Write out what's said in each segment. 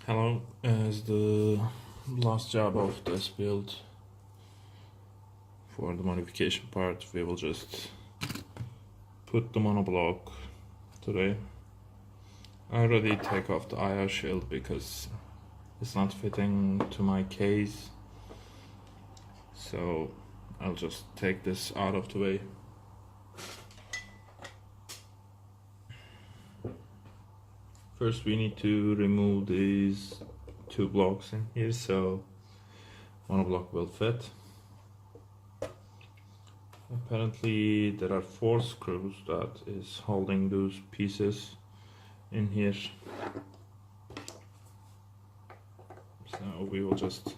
Hello, as the last job of this build for the modification part, we will just put the monoblock today. I already take off the IR shield because it's not fitting to my case, so I'll just take this out of the way. First we need to remove these two blocks in here so monoblock will fit. Apparently there are 4 screws that is holding those pieces in here, so we will just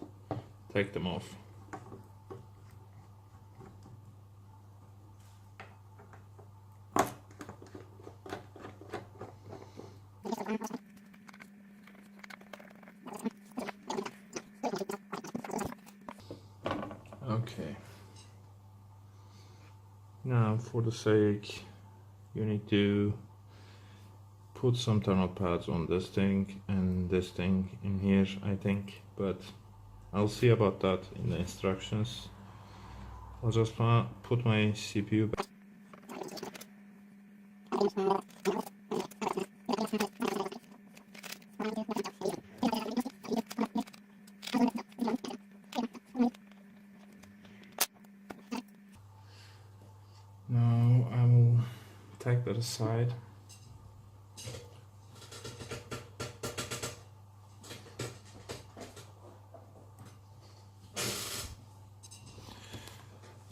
take them off. Okay, now for the sake, you need to put some thermal pads on this thing and this thing in here, I think, but I'll see about that in the instructions. I'll just put my CPU back. Now I will take that aside.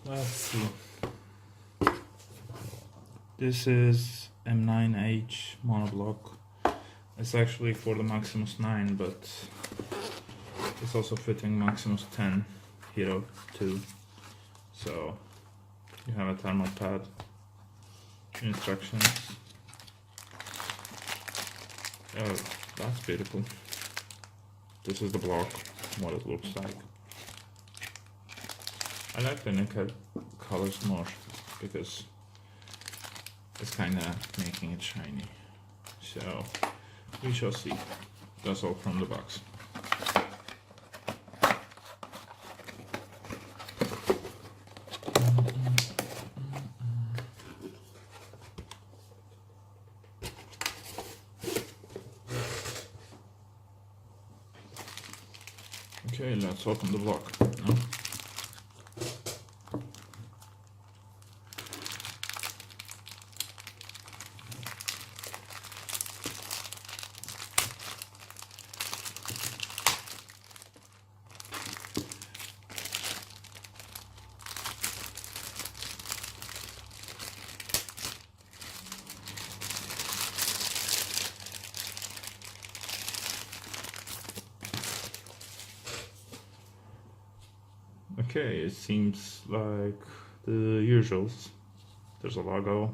Let's see. This is M9H Monoblock. It's actually for the Maximus 9, but it's also fitting Maximus 10 Hero 2. So you have a thermal pad, instructions. Oh, that's beautiful. This is the block, what it looks like. I like the nickel colors more because it's kind of making it shiny. So we shall see. That's all from the box. Okay, let's open the block now. Okay, it seems like the usuals. There's a logo.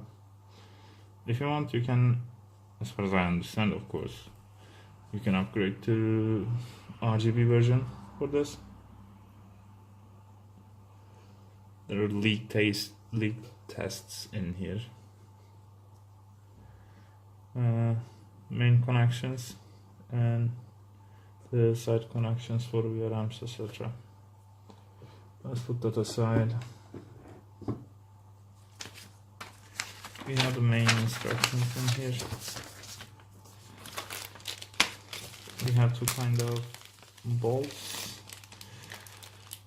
If you want, you can, as far as I understand, of course, you can upgrade to RGB version for this. There are leak tests in here. Main connections and the side connections for VRMs, etc. Let's put that aside. We have the main instructions in here. We have two kind of bolts.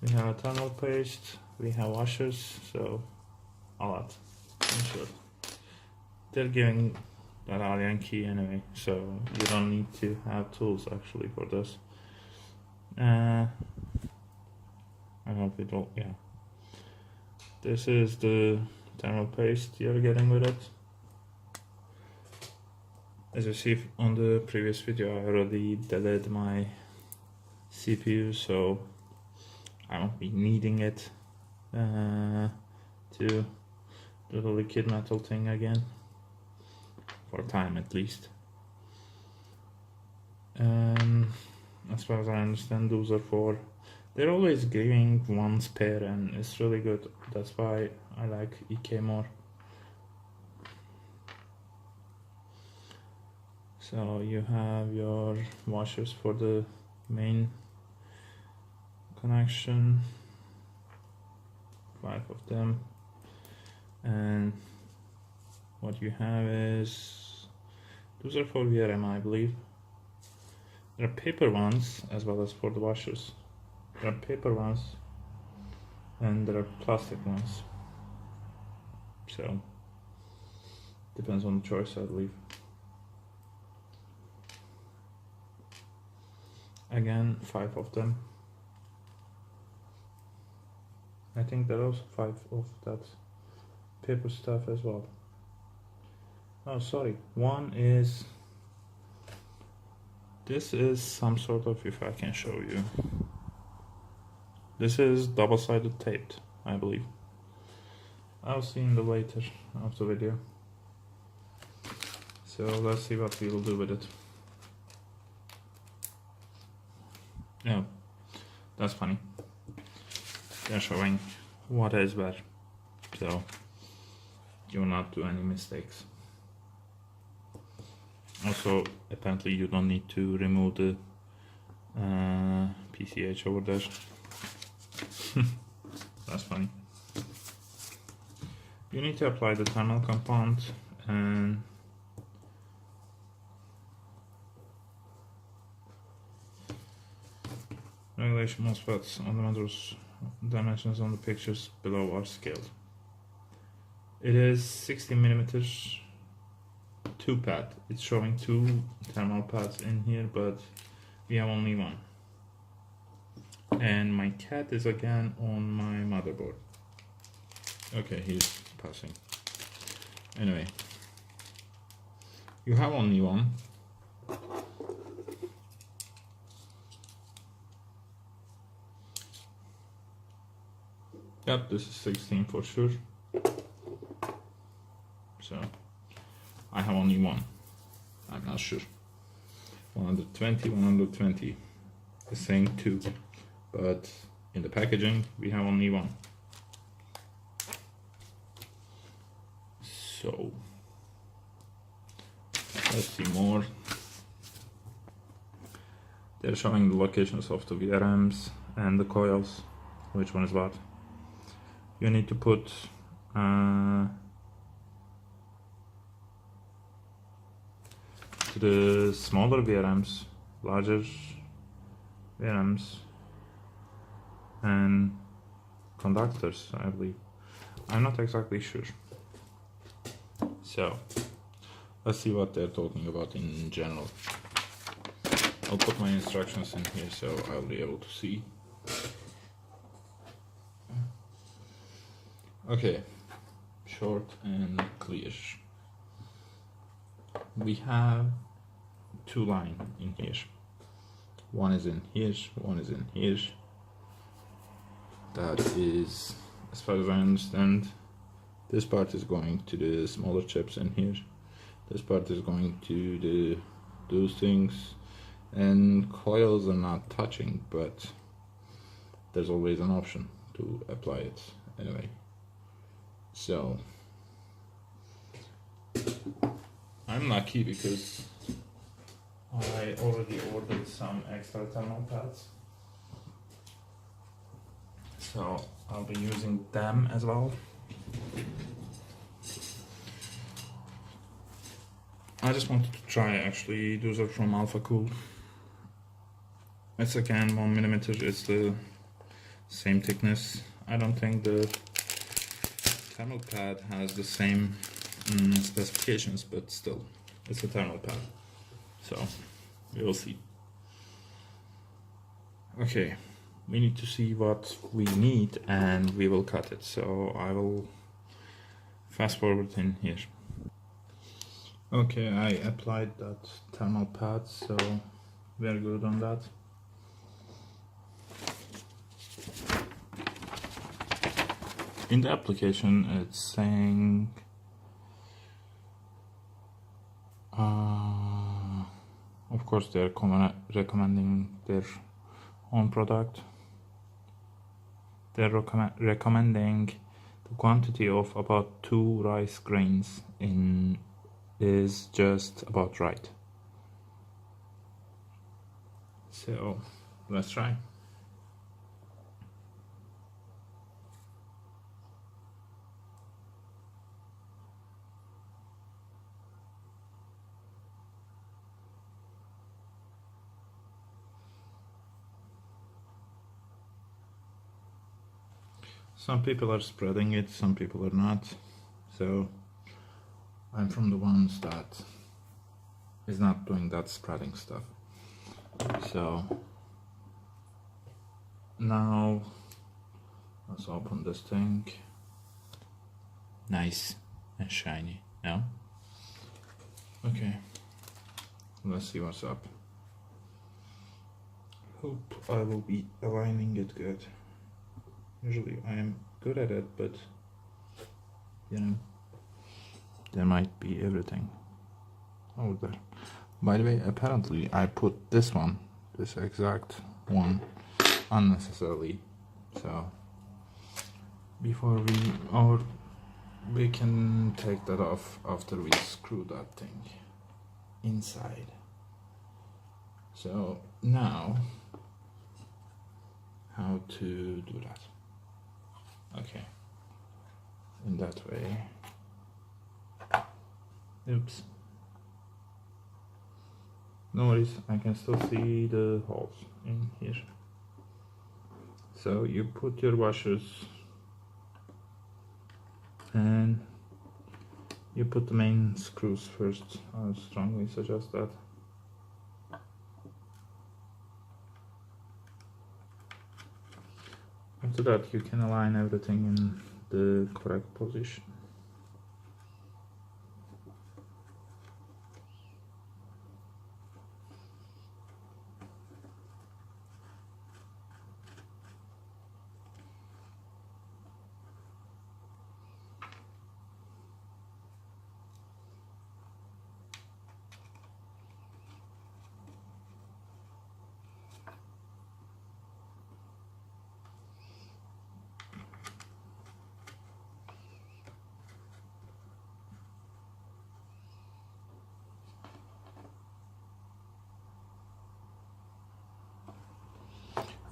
We have a thermal paste. We have washers, so a lot, in short. They're giving that alien key anyway, so you don't need to have tools actually for this. I hope it will, yeah. This is the thermal paste you're getting with it. As you see on the previous video, I already delayed my CPU, so I won't be needing it to do the liquid metal thing again, for a time at least. As far as I understand, those are for, they're always giving one spare and it's really good. That's why I like EK more. So you have your washers for the main connection, 5 of them, and what you have is, those are for VRM, I believe. There are paper ones as well as for the washers. There are paper ones and there are plastic ones, so depends on the choice, I believe. Again, 5 of them. I think there are also 5 of that paper stuff as well. Oh, sorry, one is, this is some sort of, if I can show you, this is double-sided taped, I believe. I'll see in the later of the video. So let's see what we will do with it. Yeah, that's funny. They're showing what is where, so you will not do any mistakes. Also, apparently you don't need to remove the PCH over there. That's funny. You need to apply the thermal compound and regulation MOSFETs on the mother's dimensions on the pictures below are scaled. It is 60mm 2-pad. It's showing 2 thermal pads in here, but we have only one. And my cat is again on my motherboard. Okay, he's passing. Anyway, you have only one. Yep, this is 16 for sure. So I have only one. I'm not sure. 120, 120. It's saying 2, but in the packaging we have only one. So let's see more. They're showing the locations of the VRMs and the coils, which one is what. You need to put to the smaller VRMs, larger VRMs, and conductors, I believe. I'm not exactly sure. So let's see what they're talking about in general. I'll put my instructions in here so I'll be able to see. Okay, short and clear. We have 2 lines in here. One is in here, one is in here. That is, as far as I understand, this part is going to the smaller chips in here. This part is going to those things, and coils are not touching, but there's always an option to apply it anyway. So I'm lucky because I already ordered some extra thermal pads, so I'll be using them as well. I just wanted to try, actually. Those are from Alpha Cool. It's again 1mm, it's the same thickness. I don't think the thermal pad has the same specifications, but still, it's a thermal pad, so we will see. Okay, we need to see what we need and we will cut it, so I will fast forward in here. Okay, I applied that thermal pad, so very good on that. In the application it's saying of course they're recommending their own product. They're recommending the quantity of about 2 rice grains in is just about right. So let's try. Some people are spreading it, some people are not. So I'm from the ones that is not doing that spreading stuff. So now let's open this thing. Nice and shiny. No? Okay. Let's see what's up. Hope I will be aligning it good. Usually I am good at it, but you know, there might be everything over there. By the way, apparently I put this exact one, unnecessarily. So before we can take that off after we screw that thing inside. So now, how to do that? Okay, in that way. Oops. No worries, I can still see the holes in here. So you put your washers and you put the main screws first. I would strongly suggest that. After that, you can align everything in the correct position.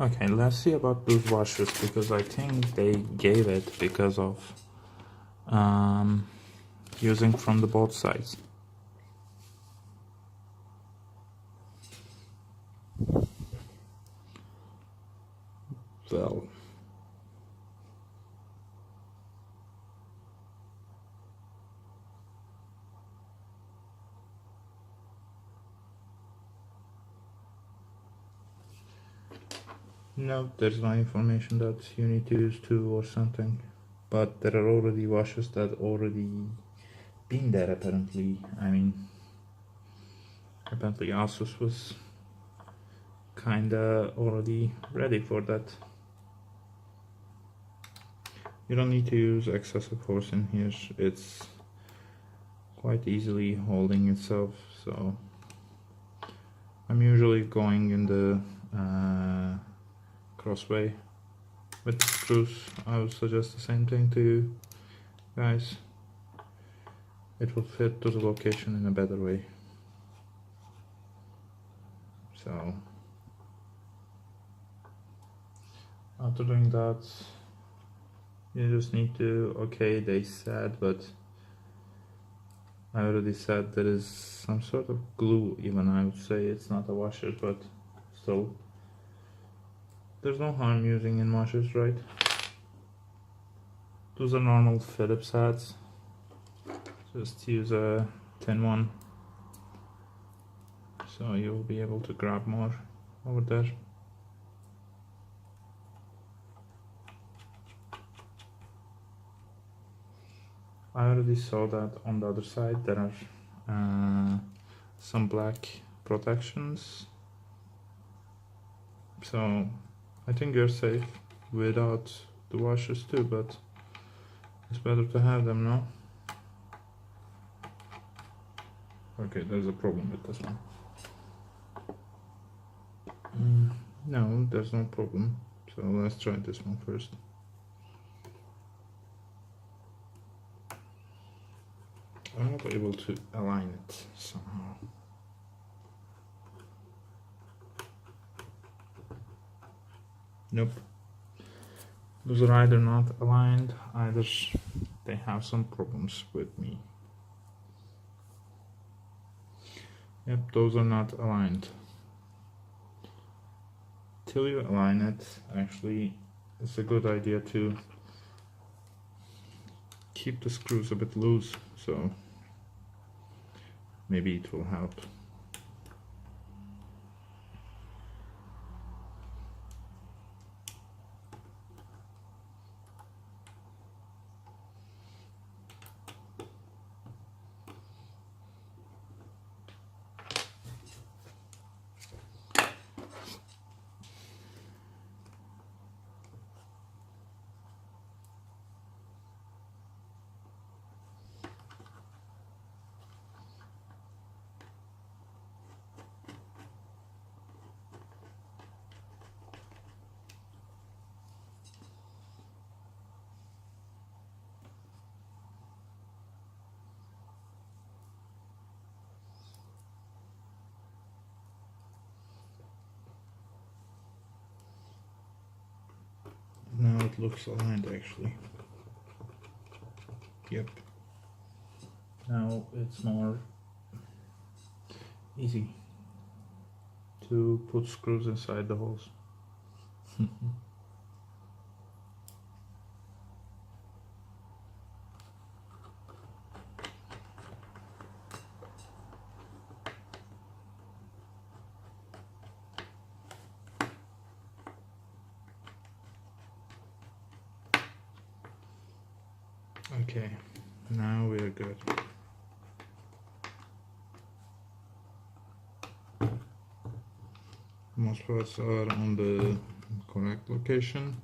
Okay, let's see about those washers, because I think they gave it because of using from the both sides. Well, no, there's no information that you need to use two or something, but there are already washers that already been there apparently. I mean, apparently Asus was kinda already ready for that. You don't need to use excessive force in here, it's quite easily holding itself. So I'm usually going in the crossway with the screws. I would suggest the same thing to you guys. It will fit to the location in a better way. So after doing that, you just need to, okay, they said, but I already said there is some sort of glue, even I would say it's not a washer, but still, there's no harm using in washers, right? Those are normal Phillips heads. Just use a thin one, so you'll be able to grab more over there. I already saw that on the other side there are some black protections, so I think you're safe without the washers too, but it's better to have them, no? Okay, there's a problem with this one. No, there's no problem, so let's try this one first. I'm not able to align it somehow. Nope. Those are either not aligned, either they have some problems with me. Yep, those are not aligned. Till you align it, actually, it's a good idea to keep the screws a bit loose, so maybe it will help. Now it looks aligned actually. Yep. Now it's more easy to put screws inside the holes. Okay, now we're good. Most parts are on the correct location.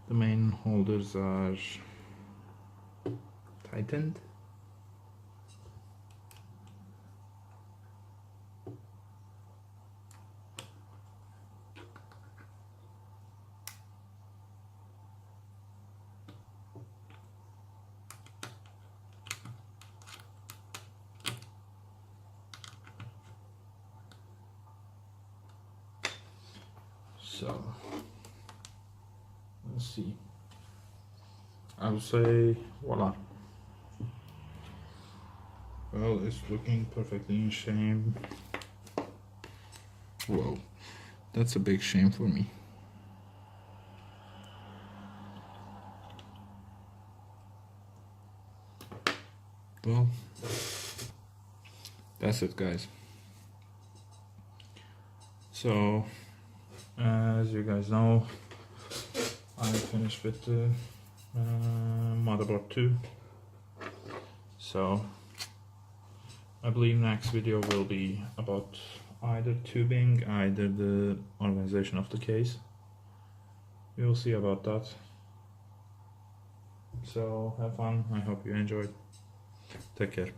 The main holders are tightened. So let's see. I would say voila. Well, it's looking perfectly in shame. Whoa, that's a big shame for me. Well, that's it, guys. So as you guys know, I finished with the motherboard 2. So I believe next video will be about either tubing, either the organization of the case. We will see about that. So have fun. I hope you enjoyed. Take care.